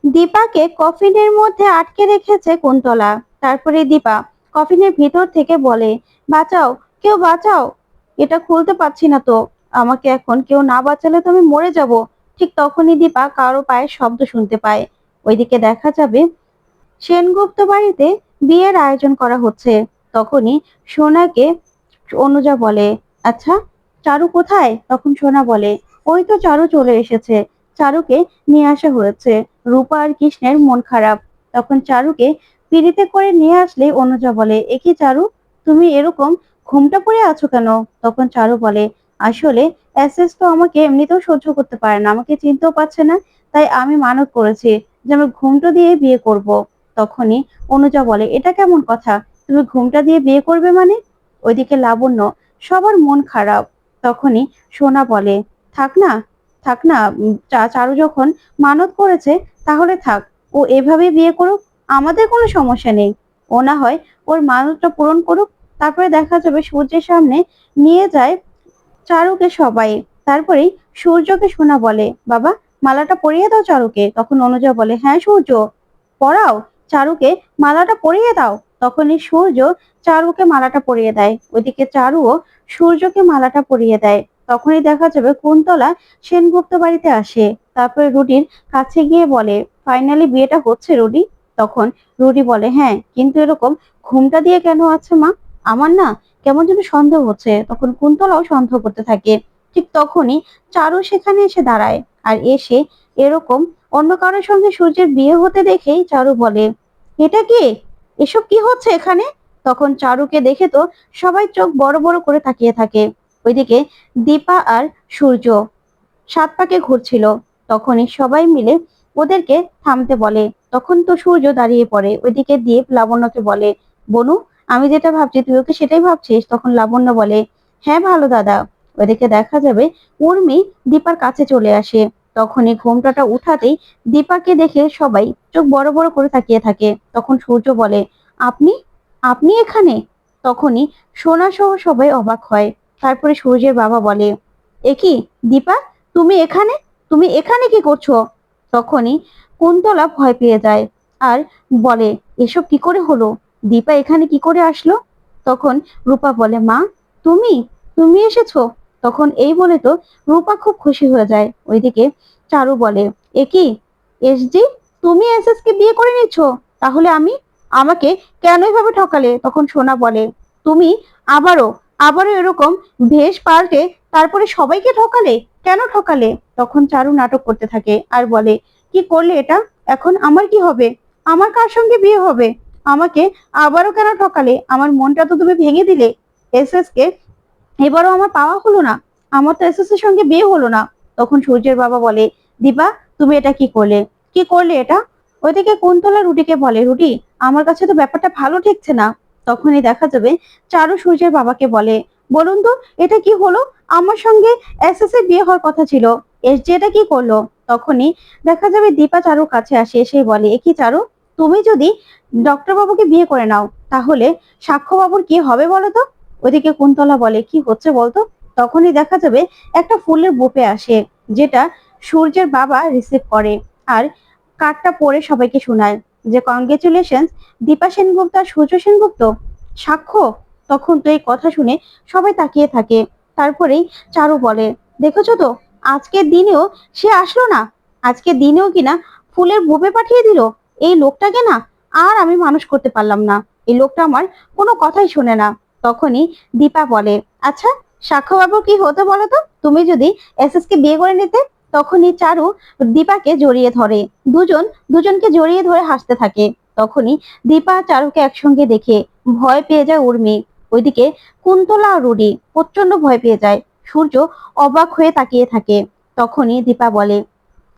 দীপাকে কফিনের মধ্যে আটকে রেখেছে কুন্তলা। তারপরে দীপা কফিনের ভিতর থেকে বলে, বাঁচাও, কেউ বাঁচাও, এটা খুলতে পারছি না তো, আমাকে এখন কেউ না বাঁচালে তো আমি মরে যাব। ঠিক তখনই দীপা কারো পায়ের শব্দ শুনতে পায়। ওইদিকে দেখা যাবে সেনগুপ্ত বাড়িতে বিয়ের আয়োজন করা হচ্ছে। তখনই সোনাকে অনুজা বলে, আচ্ছা চারু কোথায়? তখন সোনা বলে, ওই তো চারু চলে এসেছে, চারুকে নিয়ে আসা হয়েছে। রূপা আর কৃষ্ণের মন খারাপ। তখন চারুকে পিড়িতে করে নিয়ে আসলে অনুজা বলে, এ কি চারু, তুমি এরকম ঘুমটা পড়ে আছো কেন? তখন চারু বলে, আসলে এসএস তো আমাকে এমনিতেও সহ্য করতে পারে না, আমাকে চিনতেও পারছে না, তাই আমি মানত করেছি যে আমি ঘুমটা দিয়ে বিয়ে করব। তখনই অনুজা বলে, এটা কেমন কথা, তুমি ঘুমটা দিয়ে বিয়ে করবে মানে? ওইদিকে লাবণ্য সবার মন খারাপ। তখনই সোনা বলে, থাক না, থাক না, চারু যখন মানত করেছে তাহলে থাক, ও এভাবে বিয়ে করুক, আমাদের কোনো সমস্যা নেই। ও না হয় ওর মানতটা পূরণ করুক, তারপরে দেখা যাবে সূর্যের সামনে নিয়ে যায় চারুকে সবাই। তারপরেই সূর্যকে সোনা বলে, বাবা মালাটা পরিয়ে দাও চারুকে। তখন অনুজা বলে, হ্যাঁ সূর্য, পরাও, চারুকে মালাটা পরিয়ে দাও। তখনই সূর্য চারুকে মালাটা পরিয়ে দেয়। ওইদিকে চারুও সূর্যকে মালাটা পরিয়ে দেয়। তখনই দেখা যাবে কুন্তলা সেনগুপ্ত বাড়িতে আসে। তারপরে রুডির কাছে গিয়ে বলে, ফাইনালি বিয়েটা হচ্ছে রুডি? তখন রুডি বলে, হ্যাঁ, কিন্তু এরকম ঘুমটা দিয়ে কেন আছে মা? আমার না কেমন যেন সন্দেহ হচ্ছে। তখন কুন্তলাও সন্দেহ করতে থাকে। ঠিক তখনই চারু সেখানে এসে দাঁড়ায়। আর এসে এরকম অন্য কারোর সঙ্গে সূর্যের বিয়ে হতে দেখেই চারু বলে, এটা কি, এসব কি হচ্ছে এখানে? তখন চারুকে দেখে তো সবাই চোখ বড় বড় করে তাকিয়ে থাকে। ওইদিকে দীপা আর সূর্য সাত পাকে ঘুরছিল। তখনই সবাই মিলে ওদেরকে থামতে বলে। তখন তো সূর্য দাঁড়িয়ে পড়ে। ওইদিকে দীপ লাবণ্যকে বলে, বনু, আমি যেটা ভাবছি তুই ওকে সেটাই ভাবছিস? তখন লাবণ্য বলে, হ্যাঁ ভালো দাদা। ওইদিকে দেখা যাবে উর্মি দীপার কাছে চলে আসে। তখনই ঘোমটাটা উঠাতেই দীপাকে দেখে সবাই চোখ বড় বড় করে তাকিয়ে থাকে। তখন সূর্য বলে, আপনি আপনি এখানে? তখনই সোনা সহ সবাই অবাক হয়। তারপরে সূর্যের বাবা বলে, এ কি দীপা, তুমি এখানে, তুমি এখানে কি করছো? তখনই কুন্তলা ভয় পেয়ে যায় আর বলে, এসব কি করে হলো, দীপা এখানে কি করে আসলো? তখন রূপা বলে, মা তুমি তুমি এসেছো? তখন এই বলে তো রূপা খুব খুশি হয়ে যায়। ওইদিকে চারু বলে, এ কি এসজি, তুমি এসএস কে বিয়ে করে নিচ্ছ? তাহলে আমাকে কেন এভাবে ঠকালে? তখন সোনা বলে, তুমি আবারও আবারও এরকম ভেষ পাল্টে তারপরে সবাইকে ঠকালে, কেন ঠকালে? তখন চারু নাটক করতে থাকে আর বলে, কি করলে এটা, এখন আমার কি হবে, আমার কার সঙ্গে বিয়ে হবে, আমাকে আবারও কেন ঠকালে, আমার মনটা তো তুমি ভেঙে দিলে। এসএস কে এবারও আমার পাওয়া হলো না, আমার তো এসএস এর সঙ্গে বিয়ে হলো না। তখন সূর্যের বাবা বলে, দীপা তুমি এটা কি করলে, কি করলে এটা? ওইদিকে কুন্তলা রুটিকে বলে, রুটি আমার কাছে তো ব্যাপারটা ভালো ঠেকছে না। তখনই দেখা যাবে চারু সূর্যের বাবাকে বলে, বলুন তো এটা কি হলো, আমার সঙ্গে এসএস এর বিয়ে হওয়ার কথা ছিল, এসজি এটা কি করলো? তখনই দেখা যাবে দীপা চারুর কাছে আসে, এসে বলে, এ কি চারু, তুমি যদি ডক্টর বাবুকে বিয়ে করে নাও তাহলে সাক্ষ্য বাবুর কি হবে বলো তো? ওইদিকে কুন্তলা বলে, কি হচ্ছে বলতো? তখনই দেখা যাবে একটা ফুলের বোপে আসে, যেটা সূর্যের বাবা রিসিভ করে আর কার্ডটা পড়ে সবাইকে শোনায় যে কংগ্রেচুলেশন দীপা সেনগুপ্ত আর সূর্য সেনগুপ্ত সাক্ষ্য। তখন তো এই কথা শুনে সবাই তাকিয়ে থাকে। তারপরেই চারু বলে, দেখেছো তো, আজকের দিনেও সে আসলো না, আজকের দিনেও কিনা ফুলের বোপে পাঠিয়ে দিল। এই লোকটাকে না আর আমি মানুষ করতে পারলাম না, এই লোকটা আমার কোনো কথাই শোনে না। তখনই দীপা বলে, আচ্ছা সাক্ষ্যবাবু কি হতো বলো তো, তুমি যদি এসএস কে বিয়ে করে নিতে? তখনই চারু দীপাকে জড়িয়ে ধরে, দুজন দুজনকে জড়িয়ে ধরে হাসতে থাকে। তখনই দীপা চারুকে একসঙ্গে দেখে ভয় পেয়ে যায় উর্মি। ওইদিকে কুন্তলা আর রুডি প্রচন্ড ভয় পেয়ে যায়। সূর্য অবাক হয়ে তাকিয়ে থাকে। তখনই দীপা বলে,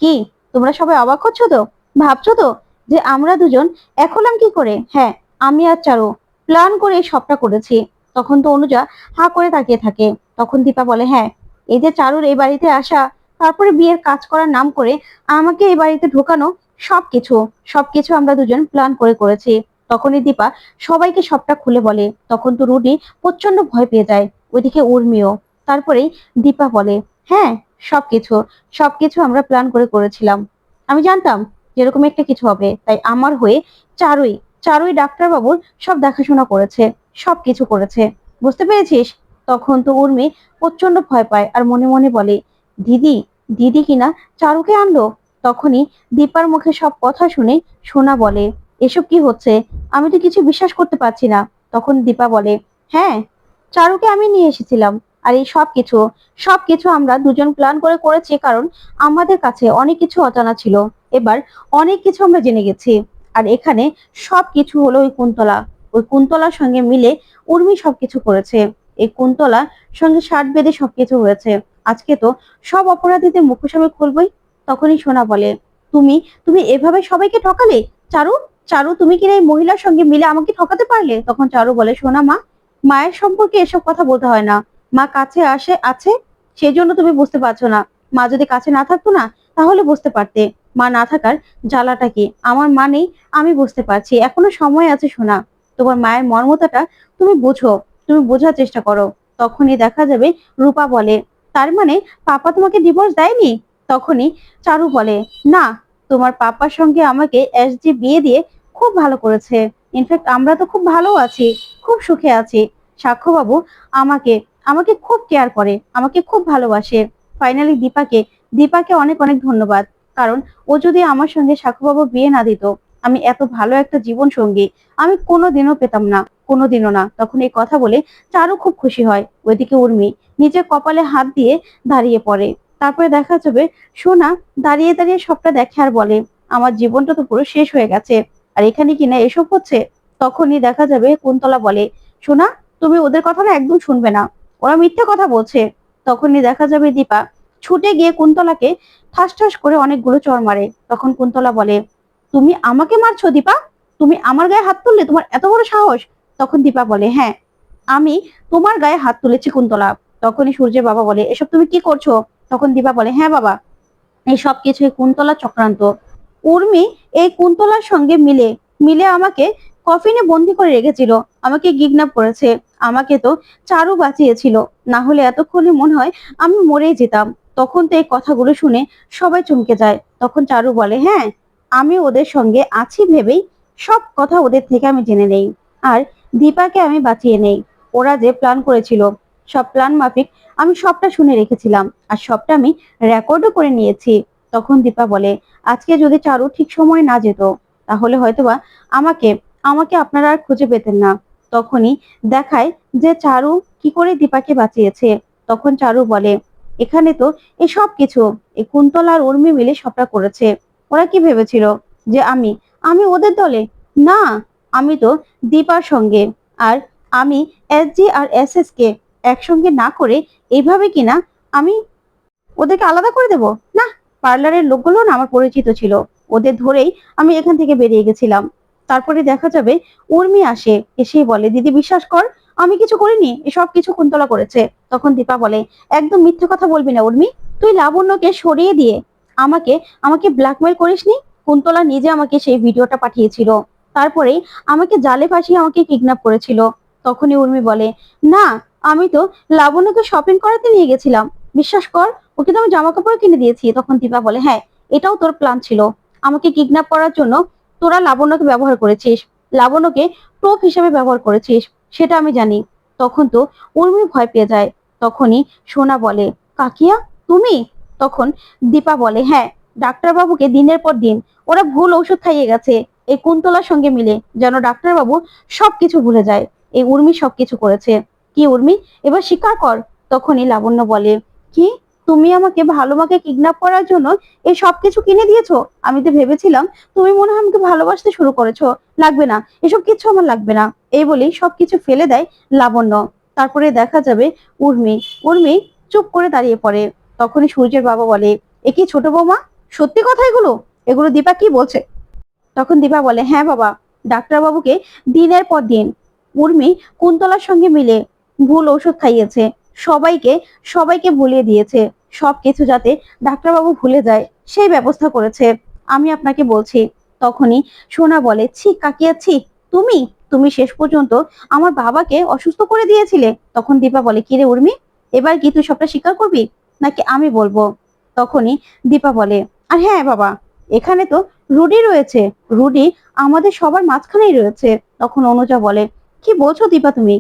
কি তোমরা সবাই অবাক হচ্ছ তো, ভাবছো তো যে আমরা দুজন এক হলাম কি করে? হ্যাঁ, আমি আর চারু প্ল্যান করে এই সবটা করেছি। তখন তো অনুজা হা করে তাকিয়ে থাকে। তখন দীপা বলে, হ্যাঁ, এই যে চারুর এই বাড়িতে আসা, তারপরে বিয়ের কাজ করার নাম করে আমাকে এই বাড়িতে ঢোকানো, সবকিছু সবকিছু আমরা দুজন প্ল্যান করে করেছি। তখনই দীপা সবাইকে সবটা খুলে বলে। তখন তো রুডি প্রচন্ড ভয় পেয়ে যায়, ওইদিকে উর্মিও। তারপরেই দীপা বলে, হ্যাঁ, সবকিছু সবকিছু আমরা প্ল্যান করে করেছিলাম, আমি জানতাম যেরকম একটা কিছু হবে, তাই আমার হয়ে চারুই চারুই ডাক্তারবাবুর সব দেখাশোনা করেছে, সব কিছু করেছে। বুঝতে পেরেছিস? তখন তো উর্মি প্রচন্ড ভয় পায় আর মনে মনে বলে, দিদি দিদি কিনা চারুকে আনলো। তখনই দীপার মুখে সব কথা শুনে সোনা বলে, এসব কি হচ্ছে? আমি তো কিছু বিশ্বাস করতে পারছি না। তখন দীপা বলে, হ্যাঁ, চারুকে আমি নিয়ে এসেছিলাম। আর এই সবকিছু আমরা দুজন প্ল্যান করে করেছি, কারণ আমাদের কাছে অনেক কিছু অজানা ছিল। এবার অনেক কিছু আমরা জেনে গেছি। আর এখানে সবকিছু হলো ওই কুন্তলার সঙ্গে মিলে উর্মি সবকিছু করেছে। এই কুন্তলার সঙ্গে সাট বেঁধে সবকিছু হয়েছে। আজকে তো সব অপরাধীদের মুখোশ আমি খুলবই। তখনই সোনা বলে, তুমি তুমি এভাবে সবাইকে ঠকালে? চারু চারু তুমি কিনা এই মহিলার সঙ্গে মিলে আমাকে ঠকাতে পারলে? তখন চারু বলে, সোনা মা, মায়ের সম্পর্কে এসব কথা বলতে হয় না। মা কাছে আছে, সেই জন্য তুমি বুঝতে পারছো না। মা যদি কাছে না থাকতো না, তাহলে বুঝতে পারতে মা না থাকার জ্বালাটা কি। আমার মা নেই, আমি বুঝতে পারছি। এখনো সময় আছে সোনা, তোমার মায়ের মর্মতাটা তুমি বুঝো, তুমি বোঝার চেষ্টা করো। তখনই দেখা যাবে রূপা বলে, তার মানে পাপা তোমাকে ডিভোর্স দেয়নি? তখনই চারু বলে, না, তোমার পাপার সঙ্গে আমাকে এসজি বিয়ে দিয়ে খুব ভালো করেছে। ইনফ্যাক্ট আমরা তো খুব ভালো আছি, খুব সুখে আছি। সাক্ষ্যবাবু আমাকে আমাকে খুব কেয়ার করে, আমাকে খুব ভালোবাসে। ফাইনালি দীপাকে অনেক অনেক ধন্যবাদ। কারণ ও যদি আমার সঙ্গে সাক্ষ্যবাবু বিয়ে না দিত, আমি এত ভালো একটা জীবন সঙ্গী আমি কোনোদিনও পেতাম না, কোনোদিনও না। তখন এই কথা বলে চারু খুব খুশি হয়। ওইদিকে উর্মি নিজের কপালে হাত দিয়ে দাঁড়িয়ে পড়ে। তারপরে দেখা যাবে সোনা দাঁড়িয়ে দাঁড়িয়ে সবটা দেখে আর বলে, আমার জীবনটা তো পুরো শেষ হয়ে গেছে, আর এখানে কিনা এসব হচ্ছে। তখনই দেখা যাবে কুন্তলা বলে, সোনা, তুমি ওদের কথা না একদম শুনবে না, ওরা মিথ্যে কথা বলছে। তখনই দেখা যাবে দীপা ছুটে গিয়ে কুন্তলাকে ঠাস ঠাস করে অনেকগুলো চড় মারে। তখন কুন্তলা বলে, তুমি আমাকে মারছো দীপা? তুমি আমার গায়ে হাত তুললে? তোমার এত বড় সাহস? তখন দীপা বলে, হ্যাঁ, আমি তোমার গায়ে হাত তুলেছি কুন্তলা। তখনই সূর্যের বাবা বলে, এসব তুমি কি করছো? তখন দীপা বলে, হ্যাঁ বাবা, এই সব কিছুই কুন্তলা চক্রান্ত। উর্মি এই কুন্তলার সঙ্গে মিলে মিলে আমাকে কফিনে বন্দি করে রেখেছিল, আমাকে কিডন্যাপ করেছে। আমাকে তো চারু বাঁচিয়েছিল, না হলে এতক্ষণে মনে হয় আমি মরেই যেতাম। তখন তো এই কথাগুলো শুনে সবাই চমকে যায়। তখন চারু বলে, হ্যাঁ, আমি ওদের সঙ্গে আছি ভেবেই সব কথা ওদের থেকে আমি জেনে নেই, আর দীপাকে আমি বাঁচিয়ে নেই। ওরা যে প্ল্যান করেছিল, সব প্ল্যান মাফিক আমি সবটা শুনে রেখেছিলাম, আর সবটা আমি রেকর্ডও করে নিয়েছি। তখন দীপা বলে, আজকে যদি চারু ঠিক সময় না যেত, তাহলে হয়তোবা আমাকে আমাকে আপনারা আর খুঁজে পেতেন না। তখনই দেখায় যে চারু কি করে দীপাকে বাঁচিয়েছে। তখন চারু বলে, এখানে তো এই সব কিছু এই কুন্তল আর উর্মি মিলে সবটা করেছে। ওরা কি ভেবেছিল যে আমি আমি ওদের দলে? না, আমি তো দীপার সঙ্গে। আর আমি এসজি আর এসএস কে একসঙ্গে না করে এইভাবে কিনা আমি ওদেরকে আলাদা করে দেব না। পার্লারের লোকগুলো না আমার পরিচিত ছিল, ওদের ধরেই আমি এখান থেকে বেরিয়ে গেছিলাম। তারপরে দেখা যাবে উর্মি আসে, এসেই বলে, দিদি বিশ্বাস কর, আমি কিছু করিনি, এসব কিছু কুন্তলা করেছে। তখন দীপা বলে, একদম মিথ্যে কথা বলবি না উর্মি, তুই লাবণ্যকে সরিয়ে দিয়ে আমাকে আমাকে ব্ল্যাকমেল করিসনি। কুন্তলা নিজে আমাকে সেই ভিডিওটা পাঠিয়েছিল, তারপরেই আমাকে জালে ফাঁসিয়ে আমাকে কিডন্যাপ করেছিল। তখনই উর্মি বলে, না, আমি তো লাবণ্যকে শপিং করাতে নিয়ে গেছিলাম, বিশ্বাস কর, ওকে তো আমি জামা কাপড় কিনে দিয়েছি। তখন দীপা বলে, হ্যাঁ, এটাও তোর প্ল্যান ছিল, আমাকে কিডন্যাপ করার জন্য তোরা লাবণ্যকে ব্যবহার করেছিস, লাবণ্যকে প্রুফ হিসেবে ব্যবহার করেছিস, সেটা আমি জানি। তখন তো উর্মি ভয় পেয়ে যায়। তখনই সোনা বলে, কাকিয়া তুমি? তখন দীপা বলে, হ্যাঁ, ডাক্তারবাবুকে দিনের পর দিন ওরা ভুল ঔষধ খাইয়ে গেছে এই কুন্তলার সঙ্গে মিলে, যেন ডাক্তারবাবু সবকিছু ভুলে যায় এই উর্মি সবকিছু করেছে। কি উর্মি, এবার স্বীকার কর। তখনই লাবণ্য বলে, কি, তুমি আমাকে ভালো মাকে কিডন্যাপ করার জন্য এই সবকিছু কিনে দিয়েছো? আমি তো ভেবেছিলাম তুমি মনে হয় আমাকে ভালোবাসতে শুরু করেছো। লাগবে না, এসব কিছু আমার লাগবে না। এই বলেই সবকিছু ফেলে দেয় লাবণ্য। তারপরে দেখা যাবে উর্মি উর্মি চুপ করে দাঁড়িয়ে পড়ে। তখনই সূর্যের বাবা বলে, এ কি ছোট বৌমা, সত্যি কথা এগুলো? এগুলো দীপা কি বলছে? তখন দীপা বলে, হ্যাঁ বাবা, ডাক্তারবাবুকে দিনের পর দিন উর্মি কুন্তলার সঙ্গে মিলে ভুল ঔষধ খাইয়েছে, সবাইকে সবাইকে ভুলিয়ে দিয়েছে, সবকিছু যাতে ডাক্তারবাবু ভুলে যায় সেই ব্যবস্থা করেছে। আমি আপনাকে বলছি। তখনই সোনা বলে, ছি কাকিয়া, ছি, তুমি তুমি শেষ পর্যন্ত আমার বাবাকে অসুস্থ করে দিয়েছিলে। তখন দীপা বলে, কিরে উর্মি, এবার কি তুই সবটা স্বীকার করবি নাকি আমি বলবো? তখনই দীপা বলে, আর হ্যাঁ বাবা, এখানে তো রুডি রয়েছে, রুডি আমাদের সবার মাঝখানেই রয়েছে। তখন অনুজা বলে, কি বলছো দীপা তুমি?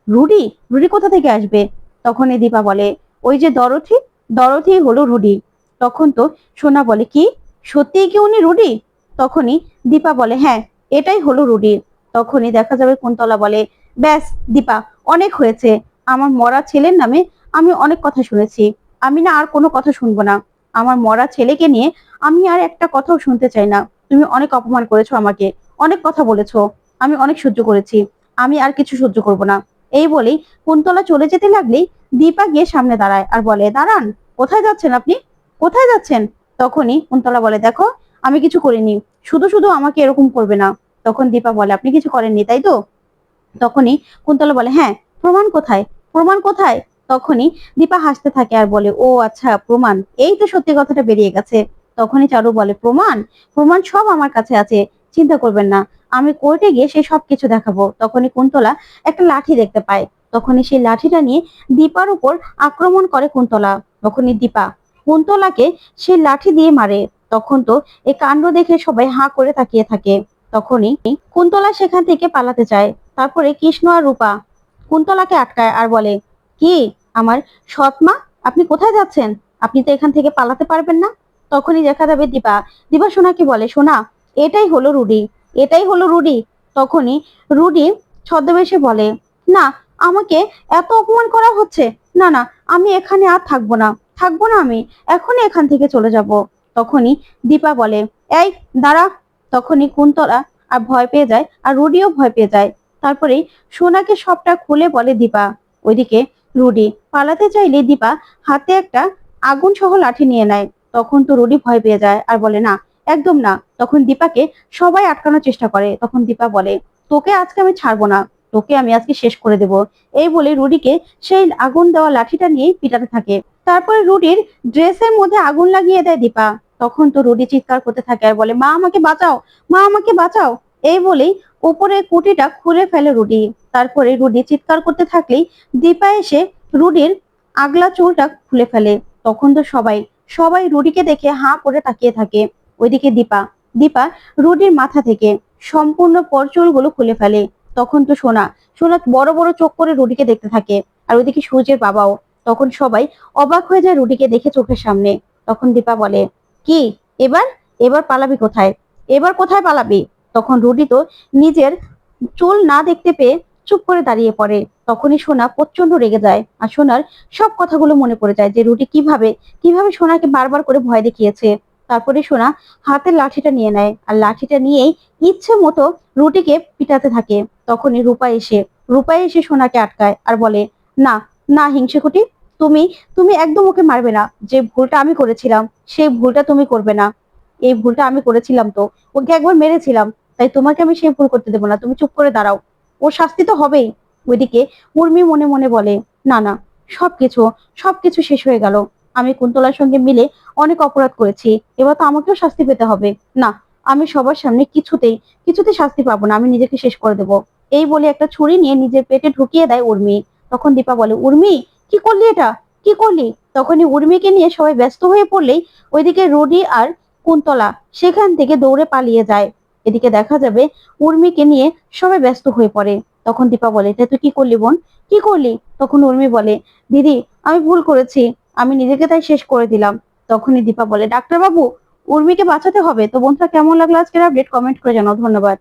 রুডি? রুডি কোথা থেকে আসবে? তখনই দীপা বলে, ওই যে দরথি, দরথি হলো রুডি। তখন তো সোনা বলে, কি সত্যিই কি উনি রুডি? তখনই দীপা বলে, হ্যাঁ এটাই হলো রুডি। তখনই দেখা যাবে কুন্তলা বলে, ব্যাস দীপা, অনেক হয়েছে। আমার মরা ছেলের নামে আমি অনেক কথা শুনেছি, আমি না আর কোনো কথা শুনবো না। আমার মরা ছেলেকে নিয়ে আমি আর একটা কথাও শুনতে চাই না। তুমি অনেক অপমান করেছো আমাকে, অনেক কথা বলেছো, আমি অনেক সহ্য করেছি, আমি আর কিছু সহ্য করব না। এই বলেই কুন্তলা চলে যেতে লাগলেই দীপা গিয়ে সামনে দাঁড়ায় আর বলে, দাঁড়ান, কোথায় যাচ্ছেন আপনি? কোথায় যাচ্ছেন? তখনই কুন্তলা বলে, দেখো আমি কিছু করিনি, শুধু শুধু আমাকে এরকম করবে না। তখন দীপা বলে, আপনি কিছু করেননি তাই তো? তখনই কুন্তলা বলে, হ্যাঁ, প্রমাণ কোথায়? প্রমাণ কোথায়? তখনই দীপা হাসতে থাকে আর বলে, ও আচ্ছা প্রমাণ, এই তো সত্যি কথাটা বেরিয়ে গেছে। তখনই চারু বলে, প্রমাণ? প্রমাণ সব আমার কাছে আছে, চিন্তা করবেন না, আমি কোর্টে গিয়ে সেই সব কিছু দেখাবো। তখনই কুন্তলা একটা লাঠি দেখতে পায়। তখনই সেই লাঠিটা নিয়ে দীপার উপর আক্রমণ করে কুন্তলা। তখনই দীপা কুন্তলাকে সেই লাঠি দিয়ে মারে। তখন তো এই কাণ্ড দেখে সবাই হাঁ করে তাকিয়ে থাকে। তখনই কুন্তলা সেখান থেকে পালাতে চায়। তারপরে কৃষ্ণ আর রূপা কুন্তলাকে আটকায় আর বলে, কি আমার সৎ মা, আপনি কোথায় যাচ্ছেন? আপনি তো এখান থেকে পালাতে পারবেন না। তখনই দেখা যাবে দীপা, দীপা সোনাকে বলে, সোনা এটাই হলো রুডি, এটাই হলো রুডি। তখনই রুডি ছদ্মবেশে বলে, না, আমাকে এত অপমান করা হচ্ছে, না না, আমি এখানে আর থাকবো না, থাকবো না, আমি এখনই এখান থেকে চলে যাব। তখনই দীপা বলে, এই দাঁড়া। তখনই কুন্তলা আর ভয় পেয়ে যায় আর রুডিও ভয় পেয়ে যায়। তারপরে সোনাকে সবটা খুলে বলে দীপা। ওইদিকে রুডি পালাতে চাইলে দীপা হাতে একটা আগুন সহ লাঠি নিয়ে নেয়। তখন তো রুডি ভয় পেয়ে যায় আর বলে, না, একদম না। তখন দীপাকে সবাই আটকানোর চেষ্টা করে। তখন দীপা বলে, তোকে আজকে আমি ছাড়বো না, তোকে আমি আজকে শেষ করে দেব। এই বলে রুডিকে সেই আগুন দেওয়া লাঠিটা নিয়েই পিটাতে থাকে। তারপরে রুডির ড্রেসের মধ্যে আগুন লাগিয়ে দেয় দীপা। তখন তো রুডি চিৎকার করতে থাকে আর বলে, মা আমাকে বাঁচাও, মা আমাকে বাঁচাও। এই বলেই উপরের কুটিটা খুলে ফেলে রুডি। তারপরে রুডি চিৎকার করতে থাকলেই দীপা এসে রুডির আগলা চুলটা খুলে ফেলে। তখন তো সবাই সবাই রুডিকে দেখে হাঁ করে তাকিয়ে থাকে। ওইদিকে দীপা দীপা রুডির মাথা থেকে সম্পূর্ণ পরচুলগুলো খুলে ফেলে। তখন তো সোনা সোনা বড় বড় চোখ করে রুডিকে দেখতে থাকে। আর ওইদিকে সূর্যের বাবাও। তখন সবাই অবাক হয়ে যায় রুডিকে দেখে চোখের সামনে। তখন দীপা বলে, কি এবার, এবার পালাবি কোথায়? এবার কোথায় পালাবি? তখন রুডি তো নিজের চুল না দেখতে পেয়ে চুপ করে দাঁড়িয়ে পড়ে। তখনই সোনা প্রচন্ড রেগে যায় আর সোনার সব কথাগুলো মনে পড়ে যায় যে রুডি কিভাবে কিভাবে সোনাকে বারবার করে ভয় দেখিয়েছে। তারপরে সোনা হাতের লাঠিটা নিয়ে নেয় আর লাঠিটা নিয়েই ইচ্ছে মতো রুটিকে পিটাতে থাকে। তখনই রূপা এসে সোনাকে আটকায় আর বলে, না না হিংসেকুটি, তুমি তুমি একদম ওকে মারবে না। যে ভুলটা আমি করেছিলাম সেই ভুলটা তুমি করবে না। এই ভুলটা আমি করেছিলাম, তো ওকে একবার মেরেছিলাম, তাই তোমাকে আমি সেই ভুল করতে দেবো না, তুমি চুপ করে দাঁড়াও, ওর শাস্তি তো হবেই। ওইদিকে উর্মি মনে মনে বলে, না না, সবকিছু সবকিছু শেষ হয়ে গেল, আমি কুন্তলার সঙ্গে মিলে অনেক অপরাধ করেছি, এবার তো আমাকেও শাস্তি পেতে হবে। না, আমি সবার সামনে কিছুতেই কিছুতেই শাস্তি পাবো না, আমি নিজেকে শেষ করে দেব। এই বলে একটা ছুরি নিয়ে নিজের পেটে ঢুকিয়ে দেয় উর্মি। তখন দীপা বলে, উর্মি কি করলি এটা, কি করলি? তখনই উর্মিকে নিয়ে সবাই ব্যস্ত হয়ে পড়লেই ওইদিকে রুডি আর কুন্তলা সেখান থেকে দৌড়ে পালিয়ে যায়। এদিকে দেখা যাবে উর্মিকে নিয়ে সবাই ব্যস্ত হয়ে পড়ে। তখন দীপা বলে, তাই তুই কি করলি বোন, কি করলি? তখন উর্মি বলে, দিদি আমি ভুল করেছি, আমি নিজেকে তাই শেষ করে দিলাম। তখনই দীপা বলে, ডাক্তার বাবু, উর্মিকে বাঁচাতে হবে। তো বন্ধুরা, কেমন লাগলো আজকের আপডেট, কমেন্ট করে জানাও। ধন্যবাদ।